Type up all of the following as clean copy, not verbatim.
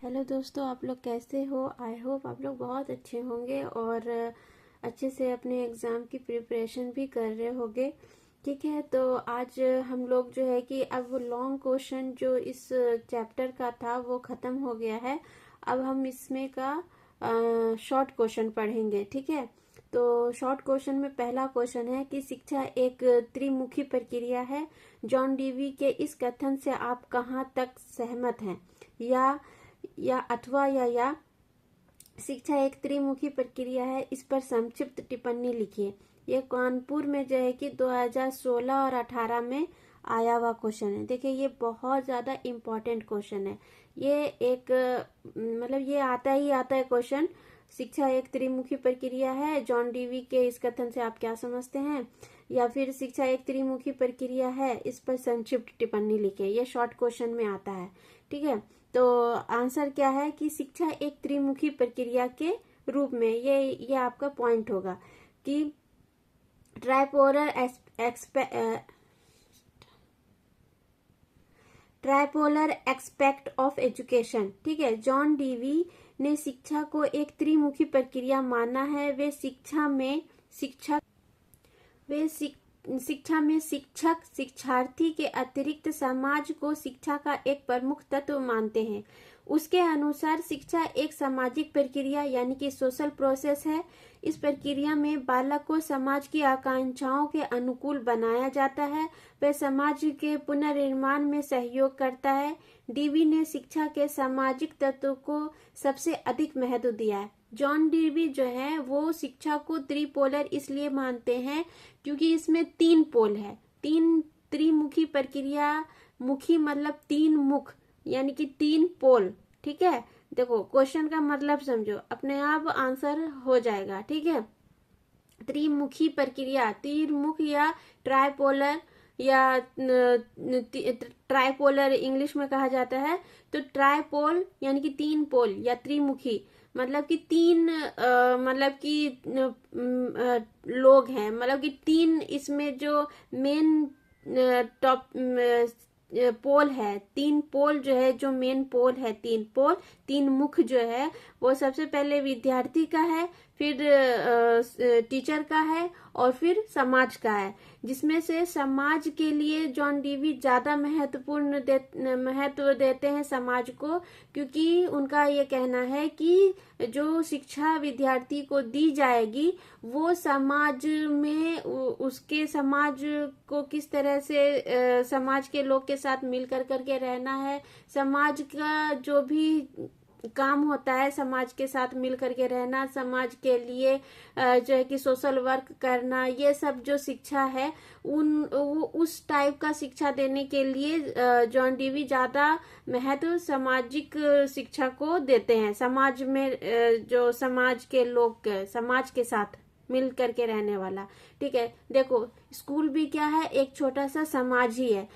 Hello दोस्तों, आप लोग कैसे हो। आई होप आप लोग बहुत अच्छे होंगे और अच्छे से अपने एग्ज़ाम की प्रिपरेशन भी कर रहे होंगे। ठीक है, तो आज हम लोग जो है कि अब लॉन्ग क्वेश्चन जो इस चैप्टर का था वो ख़त्म हो गया है। अब हम इसमें का शॉर्ट क्वेश्चन पढ़ेंगे। ठीक है, तो शॉर्ट क्वेश्चन में पहला क्वेश्चन है कि शिक्षा एक त्रिमुखी प्रक्रिया है। जॉन डीवी के इस कथन से आप कहाँ तक सहमत हैं? या अथवा या शिक्षा एक त्रिमुखी प्रक्रिया है, इस पर संक्षिप्त टिप्पणी लिखिए। ये कानपुर में जो है कि 2016 और 18 में आया हुआ क्वेश्चन है। देखिए, ये बहुत ज्यादा इम्पोर्टेंट क्वेश्चन है। ये एक मतलब ये आता ही आता है क्वेश्चन। शिक्षा एक त्रिमुखी प्रक्रिया है, जॉन डीवी के इस कथन से आप क्या समझते हैं? या फिर शिक्षा एक त्रिमुखी प्रक्रिया है, इस पर संक्षिप्त टिप्पणी लिखें। ये शॉर्ट क्वेश्चन में आता है। ठीक है, तो आंसर क्या है कि शिक्षा एक त्रिमुखी प्रक्रिया के रूप में, ये आपका पॉइंट होगा कि ट्राइपोलर एक्सपेक्ट ऑफ एजुकेशन। ठीक है, जॉन डीवी ने शिक्षा को एक त्रिमुखी प्रक्रिया माना है। वे शिक्षा में शिक्षक शिक्षार्थी के अतिरिक्त समाज को शिक्षा का एक प्रमुख तत्व मानते हैं। उसके अनुसार शिक्षा एक सामाजिक प्रक्रिया यानी कि सोशल प्रोसेस है। इस प्रक्रिया में बालक को समाज की आकांक्षाओं के अनुकूल बनाया जाता है। वह समाज के पुनर्निर्माण में सहयोग करता है। डीवी ने शिक्षा के सामाजिक तत्व को सबसे अधिक महत्व दिया है। जॉन डीवी जो है वो शिक्षा को त्रिपोलर इसलिए मानते हैं क्योंकि इसमें 3 पोल है। त्रिमुखी प्रक्रिया, मुखी मतलब 3 मुख यानी कि 3 पोल। ठीक है, देखो क्वेश्चन का मतलब समझो, अपने आप आंसर हो जाएगा। ठीक है, त्रिमुखी प्रक्रिया, त्रिमुख या ट्राइपोलर या ट्राइपोलर इंग्लिश में कहा जाता है। तो ट्राइपोल यानी कि 3 पोल या त्रिमुखी मतलब कि 3 मतलब कि लोग हैं, मतलब कि 3 इसमें जो मेन टॉप पोल है, 3 पोल जो है, जो मेन पोल है, 3 पोल, 3 मुख जो है वो सबसे पहले विद्यार्थी का है, फिर टीचर का है और फिर समाज का है। जिसमें से समाज के लिए जॉन डीवी ज्यादा महत्व देते हैं समाज को, क्योंकि उनका ये कहना है कि जो शिक्षा विद्यार्थी को दी जाएगी वो समाज में उसके समाज को किस तरह से समाज के लोग के साथ मिलकर करके रहना है, समाज का जो भी काम होता है समाज के साथ मिल करके रहना, समाज के लिए जो है कि सोशल वर्क करना, ये सब जो शिक्षा है उस टाइप का शिक्षा देने के लिए जॉन डीवी ज्यादा महत्व सामाजिक शिक्षा को देते हैं। समाज में जो समाज के लोग समाज के साथ मिल करके रहने वाला। ठीक है, देखो स्कूल भी क्या है, एक छोटा सा समाज ही है।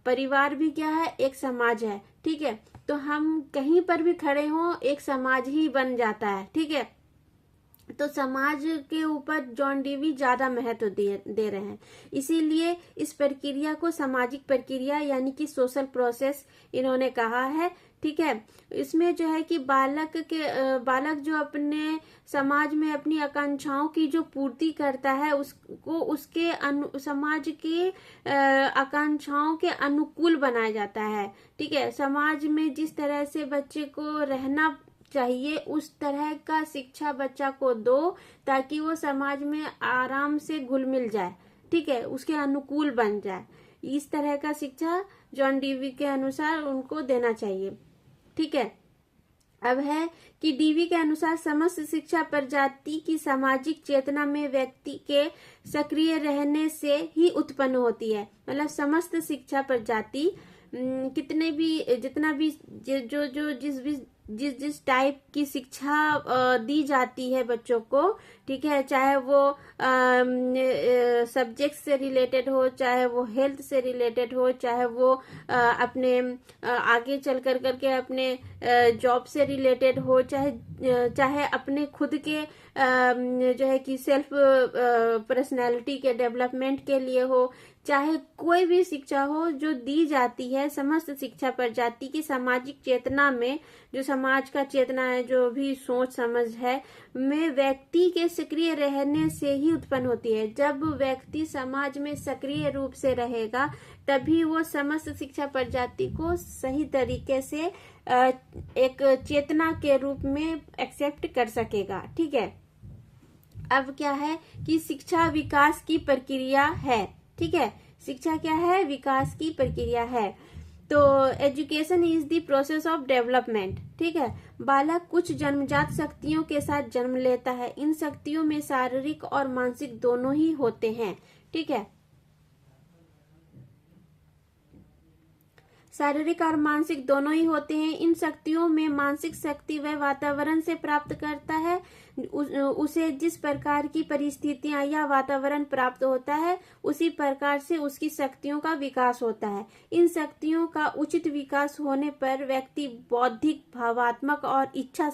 परिवार भी क्या है, एक समाज है। ठीक है, तो हम कहीं पर भी खड़े हों एक समाज ही बन जाता है। ठीक है, तो समाज के ऊपर जॉन डीवी ज्यादा महत्व दे रहे हैं, इसीलिए इस प्रक्रिया को सामाजिक प्रक्रिया यानी कि सोशल प्रोसेस इन्होंने कहा है। ठीक है, इसमें जो है कि बालक जो अपने समाज में अपनी आकांक्षाओं की जो पूर्ति करता है उसको उसके समाज के आकांक्षाओं के अनुकूल बनाया जाता है। ठीक है, समाज में जिस तरह से बच्चे को रहना चाहिए उस तरह का शिक्षा बच्चा को दो, ताकि वो समाज में आराम से घुल मिल जाए। ठीक है, उसके अनुकूल बन जाए। इस तरह का शिक्षा जॉन डीवी के अनुसार उनको देना चाहिए। ठीक है, अब है कि डीवी के अनुसार समस्त शिक्षा प्रजाति की सामाजिक चेतना में व्यक्ति के सक्रिय रहने से ही उत्पन्न होती है। मतलब समस्त शिक्षा प्रजाति जितना भी जिस टाइप की शिक्षा दी जाती है बच्चों को, ठीक है, चाहे वो सब्जेक्ट से रिलेटेड हो, चाहे वो हेल्थ से रिलेटेड हो, चाहे वो अपने आगे चल करके अपने जॉब से रिलेटेड हो, चाहे अपने खुद के जो है कि सेल्फ पर्सनैलिटी के डेवलपमेंट के लिए हो, चाहे कोई भी शिक्षा हो जो दी जाती है, समस्त शिक्षा प्रजाति की सामाजिक चेतना में जो समाज का चेतना है, जो भी सोच समझ है, में व्यक्ति के सक्रिय रहने से ही उत्पन्न होती है। जब व्यक्ति समाज में सक्रिय रूप से रहेगा तभी वो समस्त शिक्षा प्रजाति को सही तरीके से एक चेतना के रूप में एक्सेप्ट कर सकेगा। ठीक है, अब क्या है कि शिक्षा विकास की प्रक्रिया है। ठीक है, शिक्षा क्या है? विकास की प्रक्रिया है। तो education is the process of development. ठीक है, बालक कुछ जन्मजात शक्तियों के साथ जन्म लेता है। इन शक्तियों में शारीरिक और मानसिक दोनों ही होते हैं। ठीक है, शारीरिक और मानसिक दोनों ही होते हैं। इन शक्तियों में मानसिक शक्ति वह वातावरण से प्राप्त करता है। उसे जिस प्रकार की परिस्थितियां या वातावरण प्राप्त होता है उसी प्रकार से उसकी शक्तियों का विकास होता है। इन शक्तियों का उचित विकास होने पर व्यक्ति बौद्धिक, भावात्मक और इच्छा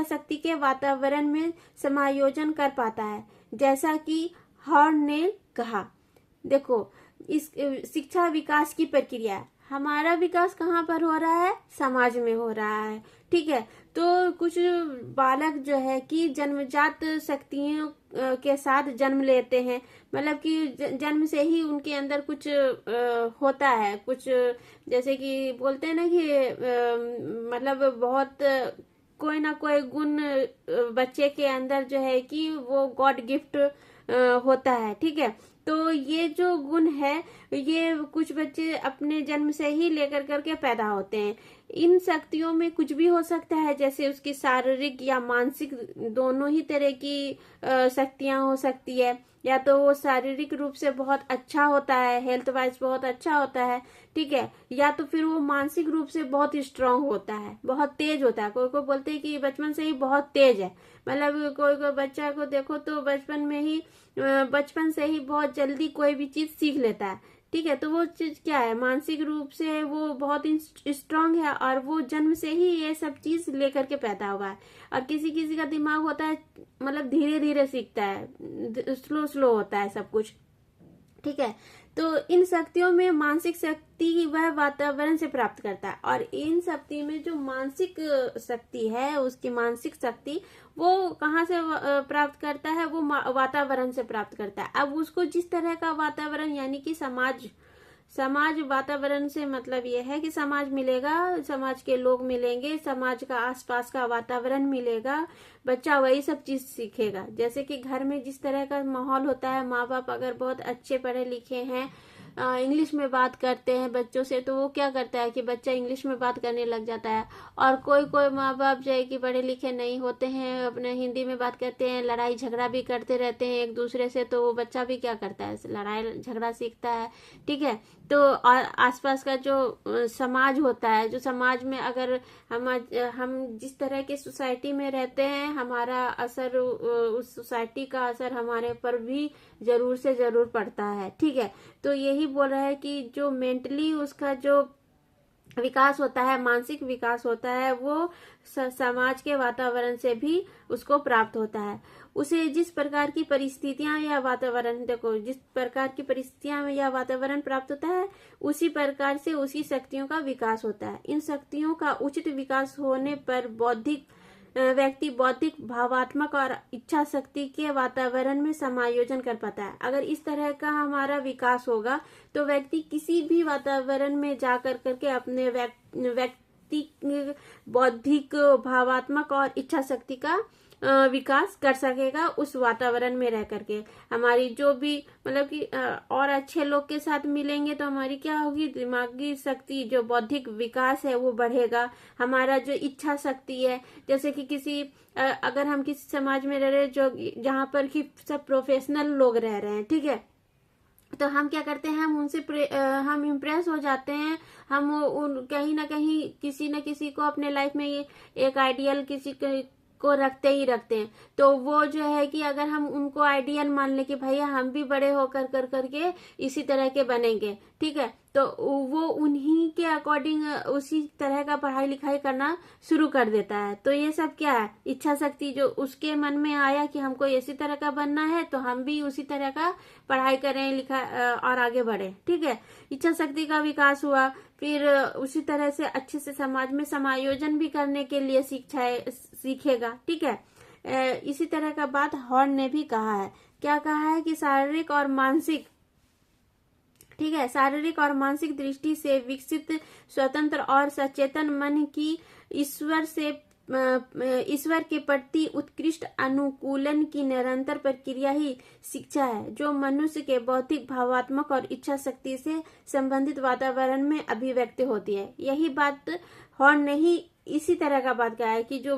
शक्ति के वातावरण में समायोजन कर पाता है। जैसा कि हॉर्न ने कहा, देखो इस शिक्षा विकास की प्रक्रिया है। हमारा विकास कहाँ पर हो रहा है? समाज में हो रहा है। ठीक है, तो कुछ बालक जो है कि जन्मजात शक्तियों के साथ जन्म लेते हैं, मतलब कि जन्म से ही उनके अंदर कुछ होता है, कुछ जैसे कि बोलते हैं ना कि मतलब बहुत कोई ना कोई गुण बच्चे के अंदर जो है कि वो गॉड गिफ्ट होता है। ठीक है, तो ये जो गुण है ये कुछ बच्चे अपने जन्म से ही लेकर करके पैदा होते हैं। इन शक्तियों में कुछ भी हो सकता है, जैसे उसकी शारीरिक या मानसिक दोनों ही तरह की शक्तियां हो सकती है। या तो वो शारीरिक रूप से बहुत अच्छा होता है, हेल्थ वाइज बहुत अच्छा होता है। ठीक है, या तो फिर वो मानसिक रूप से बहुत स्ट्रांग होता है, बहुत तेज होता है। कोई कोई बोलते हैं कि बचपन से ही बहुत तेज है, मतलब कोई कोई बच्चा को देखो तो बचपन से ही बहुत जल्दी कोई भी चीज सीख लेता है। ठीक है, तो वो चीज क्या है? मानसिक रूप से वो बहुत स्ट्रांग है और वो जन्म से ही ये सब चीज लेकर के पैदा हुआ है। और किसी किसी का दिमाग होता है मतलब धीरे धीरे सीखता है, स्लो होता है सब कुछ। ठीक है, तो इन शक्तियों में मानसिक शक्ति वह वातावरण से प्राप्त करता है, और इन शक्ति में जो मानसिक शक्ति है, उसकी मानसिक शक्ति वो कहाँ से प्राप्त करता है? वो वातावरण से प्राप्त करता है। अब उसको जिस तरह का वातावरण, यानी कि समाज वातावरण से मतलब ये है कि समाज मिलेगा, समाज के लोग मिलेंगे, समाज का आसपास का वातावरण मिलेगा, बच्चा वही सब चीज सीखेगा। जैसे कि घर में जिस तरह का माहौल होता है, माँ बाप अगर बहुत अच्छे पढ़े लिखे हैं, इंग्लिश में बात करते हैं बच्चों से, तो वो क्या करता है कि बच्चा इंग्लिश में बात करने लग जाता है। और कोई कोई माँ बाप जो है कि पढ़े लिखे नहीं होते हैं, अपने हिंदी में बात करते हैं, लड़ाई झगड़ा भी करते रहते हैं एक दूसरे से, तो वो बच्चा भी क्या करता है? लड़ाई झगड़ा सीखता है। ठीक है, तो और आसपास का जो समाज होता है, जो समाज में अगर हम जिस तरह की सोसाइटी में रहते हैं, हमारा असर, उस सोसाइटी का असर हमारे ऊपर भी जरूर से जरूर पड़ता है। ठीक है, तो यही बोल रहा है कि जो मेंटली उसका जो विकास होता है, मानसिक विकास होता है, वो समाज के वातावरण से भी उसको प्राप्त होता है। उसे जिस प्रकार की परिस्थितियां या वातावरण, देखो जिस प्रकार की परिस्थितियां या वातावरण प्राप्त होता है उसी प्रकार से उसकी शक्तियों का विकास होता है। इन शक्तियों का उचित विकास होने पर व्यक्ति बौद्धिक, भावात्मक और इच्छा शक्ति के वातावरण में समायोजन कर पाता है। अगर इस तरह का हमारा विकास होगा तो व्यक्ति किसी भी वातावरण में जाकर करके अपने व्यक्ति बौद्धिक, भावात्मक और इच्छा शक्ति का विकास कर सकेगा उस वातावरण में रह करके। हमारी जो भी मतलब कि और अच्छे लोग के साथ मिलेंगे तो हमारी क्या होगी? दिमागी शक्ति, जो बौद्धिक विकास है वो बढ़ेगा। हमारा जो इच्छा शक्ति है, जैसे कि अगर हम किसी समाज में रह रहे हैं जहाँ पर कि सब प्रोफेशनल लोग रह रहे हैं, ठीक है, तो हम क्या करते हैं? हम उनसे हम इम्प्रेस हो जाते हैं। हम कहीं ना कहीं किसी न किसी को अपने लाइफ में ये एक आइडियल किसी को रखते ही रखते हैं। तो वो जो है कि अगर हम उनको आइडियल मान ले कि भैया हम भी बड़े होकर कर करके इसी तरह के बनेंगे, ठीक है, तो वो उन्हीं के अकॉर्डिंग उसी तरह का पढ़ाई लिखाई करना शुरू कर देता है। तो ये सब क्या है, इच्छा शक्ति जो उसके मन में आया कि हमको इसी तरह का बनना है, तो हम भी उसी तरह का पढ़ाई करें लिखा और आगे बढ़े, ठीक है। इच्छा शक्ति का विकास हुआ, फिर उसी तरह से अच्छे से समाज में समायोजन भी करने के लिए सीखेगा, ठीक है। इसी तरह का बात हॉर्न ने भी कहा है। क्या कहा है कि शारीरिक और मानसिक, ठीक है, शारीरिक और मानसिक दृष्टि से विकसित स्वतंत्र और सचेतन मन की ईश्वर के प्रति उत्कृष्ट अनुकूलन की निरंतर प्रक्रिया ही शिक्षा है, जो मनुष्य के बौद्धिक, भावात्मक और इच्छा शक्ति से संबंधित वातावरण में अभिव्यक्त होती है। यही बात हॉर्न ने ही इसी तरह का बात कहा है कि जो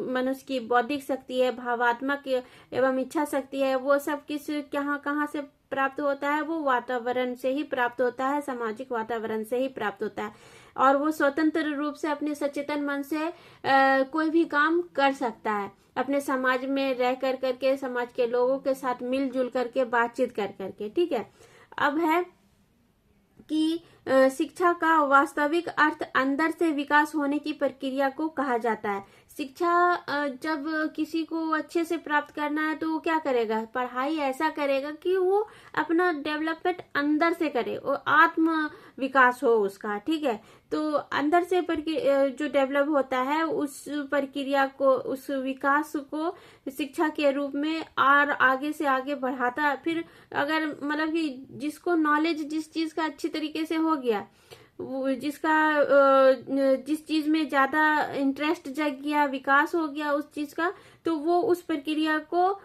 मनुष्य की बौद्धिक शक्ति है, भावात्मक एवं इच्छा शक्ति है, वो सब कहाँ से प्राप्त होता है, वो वातावरण से ही प्राप्त होता है, सामाजिक वातावरण से ही प्राप्त होता है। और वो स्वतंत्र रूप से अपने सचेतन मन से कोई भी काम कर सकता है, अपने समाज में रह कर करके, समाज के लोगों के साथ मिलजुल करके, बातचीत कर करके, ठीक है। अब है कि शिक्षा का वास्तविक अर्थ अंदर से विकास होने की प्रक्रिया को कहा जाता है। शिक्षा जब किसी को अच्छे से प्राप्त करना है तो वो क्या करेगा, पढ़ाई ऐसा करेगा कि वो अपना डेवलपमेंट अंदर से करे, वो आत्म विकास हो उसका, ठीक है। तो अंदर से जो डेवलप होता है उस प्रक्रिया को, उस विकास को शिक्षा के रूप में और आगे से आगे बढ़ाता है। फिर अगर मतलब कि जिसको नॉलेज जिस चीज का अच्छी तरीके से हो गया, वो जिस चीज में ज्यादा इंटरेस्ट जग गया, विकास हो गया उस चीज का, तो वो उस प्रक्रिया को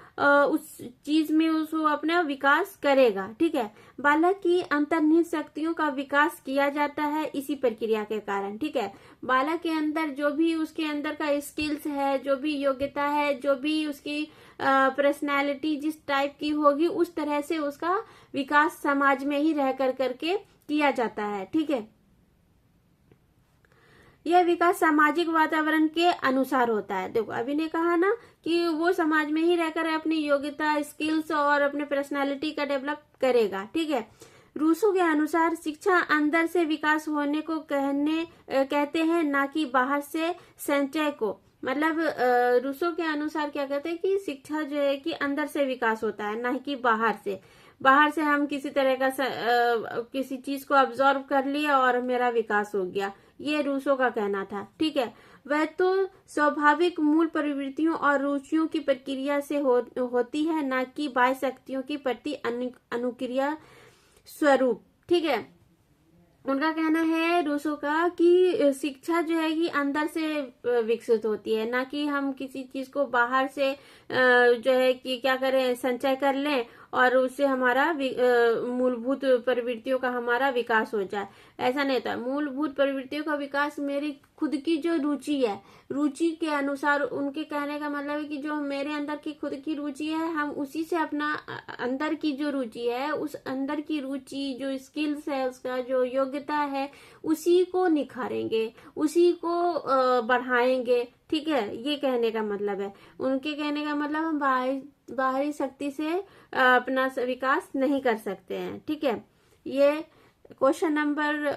उस चीज में उसको अपना विकास करेगा, ठीक है। बालक की अंतर्निहित शक्तियों का विकास किया जाता है इसी प्रक्रिया के कारण, ठीक है। बालक के अंदर जो भी उसके अंदर का स्किल्स है, जो भी योग्यता है, जो भी उसकी पर्सनैलिटी जिस टाइप की होगी, उस तरह से उसका विकास समाज में ही रह कर करके किया जाता है, ठीक है। यह विकास सामाजिक वातावरण के अनुसार होता है। देखो अभी ने कहा ना कि वो समाज में ही रहकर अपनी योग्यता, स्किल्स और अपने पर्सनालिटी का डेवलप करेगा, ठीक है। रूसो के अनुसार शिक्षा अंदर से विकास होने को कहते हैं, ना कि बाहर से संचय को। मतलब रूसो के अनुसार क्या कहते हैं कि शिक्षा जो है कि अंदर से विकास होता है, ना कि बाहर से। बाहर से हम किसी तरह का किसी चीज को ऑब्जर्व कर लिया और मेरा विकास हो गया, ये रूसो का कहना था, ठीक है। वह तो स्वाभाविक मूल प्रवृत्तियों और रुचियों की प्रक्रिया से होती है, ना कि बाह्य शक्तियों की प्रति अनुक्रिया स्वरूप, ठीक है। उनका कहना है रूसो का कि शिक्षा जो है कि अंदर से विकसित होती है, ना कि हम किसी चीज को बाहर से जो है कि क्या करें, संचय कर लें और उससे हमारा मूलभूत प्रवृत्तियों का हमारा विकास हो जाए। ऐसा नहीं था। मूलभूत प्रवृत्तियों का विकास मेरी खुद की जो रुचि है, रुचि के अनुसार, उनके कहने का मतलब है कि जो मेरे अंदर की खुद की रुचि है, हम उसी से अपना अंदर की जो रुचि है, उस अंदर की रुचि जो स्किल्स है, उसका जो योग्यता है, उसी को निखारेंगे, उसी को बढ़ाएंगे, ठीक है। ये कहने का मतलब है। उनके कहने का मतलब हम बाहरी शक्ति से अपना विकास नहीं कर सकते हैं, ठीक है। ये क्वेश्चन नंबर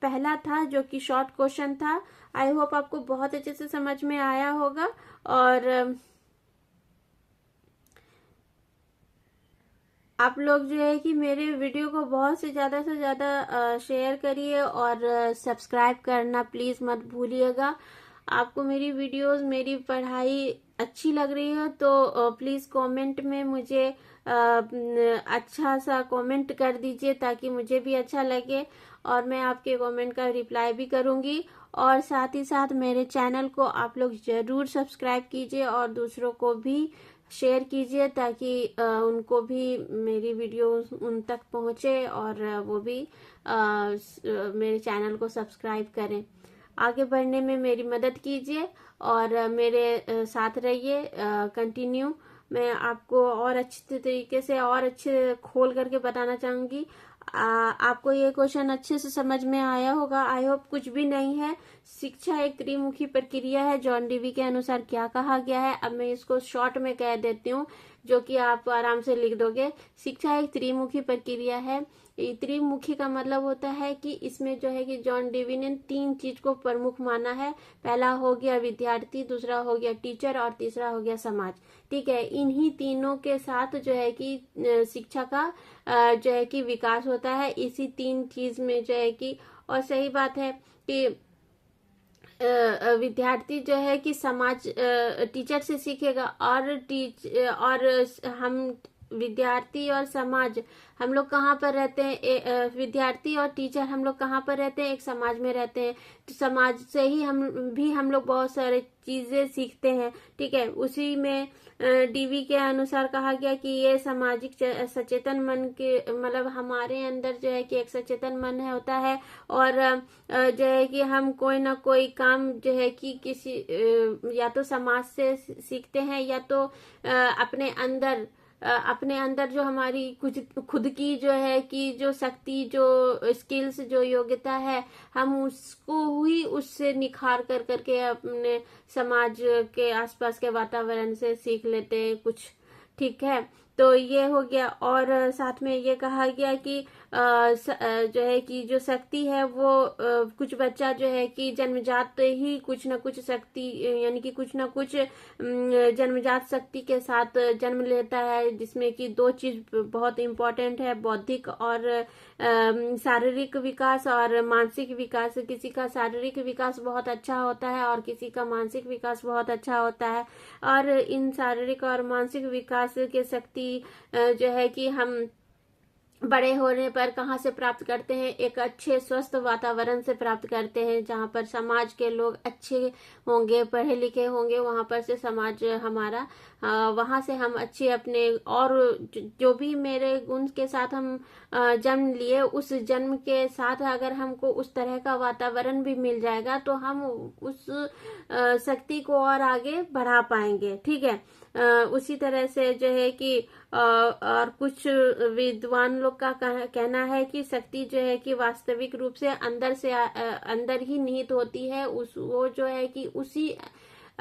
पहला था, जो कि शॉर्ट क्वेश्चन था। आई होप आपको बहुत अच्छे से समझ में आया होगा। और आप लोग जो है कि मेरे वीडियो को बहुत से ज्यादा शेयर करिए और सब्सक्राइब करना प्लीज मत भूलिएगा। आपको मेरी वीडियोस, मेरी पढ़ाई अच्छी लग रही है तो प्लीज कमेंट में मुझे अच्छा सा कमेंट कर दीजिए, ताकि मुझे भी अच्छा लगे और मैं आपके कमेंट का रिप्लाई भी करूंगी। और साथ ही साथ मेरे चैनल को आप लोग जरूर सब्सक्राइब कीजिए और दूसरों को भी शेयर कीजिए, ताकि उनको भी मेरी वीडियो उन तक पहुंचे और वो भी मेरे चैनल को सब्सक्राइब करें। आगे बढ़ने में मेरी मदद कीजिए और मेरे साथ रहिए कंटिन्यू। मैं आपको और अच्छे तरीके से और अच्छे खोल करके बताना चाहूंगी। आपको ये क्वेश्चन अच्छे से समझ में आया होगा। आई होप कुछ भी नहीं है शिक्षा एक त्रिमुखी प्रक्रिया है, जॉन डीवी के अनुसार क्या कहा गया है। अब मैं इसको शॉर्ट में कह देती हूँ, जो कि आप आराम से लिख दोगे। शिक्षा एक त्रिमुखी प्रक्रिया है। त्रिमुखी का मतलब होता है कि इसमें जो है कि जॉन डीवी ने 3 चीज को प्रमुख माना है। पहला हो गया विद्यार्थी, दूसरा हो गया टीचर और तीसरा हो गया समाज। ठीक है, इन्हीं तीनों के साथ जो है कि शिक्षा का जो है कि विकास होता है, इसी 3 चीज में जो है कि। और सही बात है कि विद्यार्थी जो है कि समाज टीचर से सीखेगा, और हम विद्यार्थी और समाज हम लोग कहाँ पर रहते हैं, विद्यार्थी और टीचर हम लोग कहाँ पर रहते हैं, एक समाज में रहते हैं। तो समाज से ही हम लोग बहुत सारे चीजें सीखते हैं। ठीक है, उसी में डीवी के अनुसार कहा गया कि ये सामाजिक सचेतन मन के मतलब हमारे अंदर जो है कि एक सचेतन मन है होता है, और जो है कि हम कोई ना कोई काम जो है कि किसी या तो समाज से सीखते हैं, या तो अपने अंदर जो हमारी कुछ खुद की जो है कि जो शक्ति, जो स्किल्स, जो योग्यता है, हम उसको ही उससे निखार कर करके अपने समाज के आसपास के वातावरण से सीख लेते हैं कुछ। ठीक है, तो ये हो गया। और साथ में ये कहा गया कि जो है कि जो शक्ति है वो कुछ बच्चा जो है कि जन्मजात ही कुछ ना कुछ शक्ति, यानी कि कुछ ना कुछ जन्मजात शक्ति के साथ जन्म लेता है, जिसमें कि 2 चीज बहुत इंपॉर्टेंट है, बौद्धिक और शारीरिक विकास और मानसिक विकास। किसी का शारीरिक विकास बहुत अच्छा होता है और किसी का मानसिक विकास बहुत अच्छा होता है। और इन शारीरिक और मानसिक विकास के शक्ति जो है कि हम बड़े होने पर कहाँ से प्राप्त करते हैं, एक अच्छे स्वस्थ वातावरण से प्राप्त करते हैं, जहाँ पर समाज के लोग अच्छे होंगे, पढ़े लिखे होंगे, वहां पर से समाज हमारा वहां से हम अच्छे अपने, और जो भी मेरे गुण के साथ हम जन्म लिए, उस जन्म के साथ अगर हमको उस तरह का वातावरण भी मिल जाएगा तो हम उस शक्ति को और आगे बढ़ा पाएंगे। ठीक है, उसी तरह से जो है कि और कुछ विद्वान लोग का कहना है कि शक्ति जो है कि वास्तविक रूप से अंदर ही निहित होती है। वो जो है कि उसी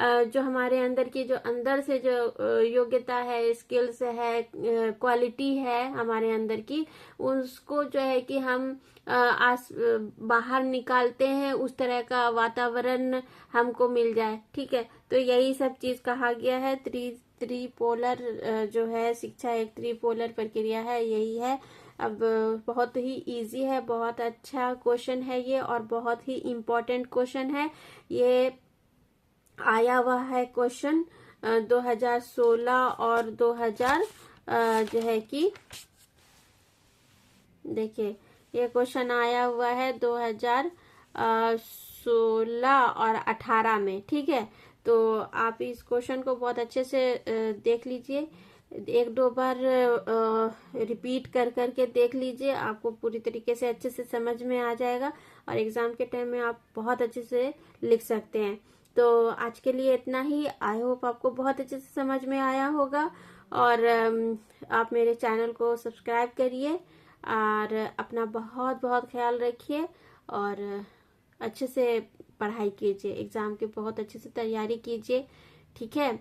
जो हमारे अंदर की जो अंदर से जो योग्यता है, स्किल्स है, क्वालिटी है हमारे अंदर की, उसको जो है कि हम बाहर निकालते हैं, उस तरह का वातावरण हमको मिल जाए। ठीक है, तो यही सब चीज कहा गया है। त्रिपोलर जो है शिक्षा एक त्रिपोलर प्रक्रिया है, यही है। अब बहुत ही इजी है, बहुत अच्छा क्वेश्चन है ये, और बहुत ही इम्पोर्टेंट क्वेश्चन है ये। आया हुआ है क्वेश्चन 2016 और 2000 जो है कि देखिए, ये क्वेश्चन आया हुआ है 2016 और 18 में। ठीक है, तो आप इस क्वेश्चन को बहुत अच्छे से देख लीजिए, 1-2 बार रिपीट कर करके देख लीजिए, आपको पूरी तरीके से अच्छे से समझ में आ जाएगा, और एग्जाम के टाइम में आप बहुत अच्छे से लिख सकते हैं। तो आज के लिए इतना ही। आई होप आपको बहुत अच्छे से समझ में आया होगा, और आप मेरे चैनल को सब्सक्राइब करिए, और अपना बहुत बहुत ख्याल रखिए, और अच्छे से पढ़ाई कीजिए, एग्जाम की बहुत अच्छे से तैयारी कीजिए। ठीक है,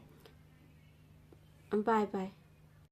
बाय बाय।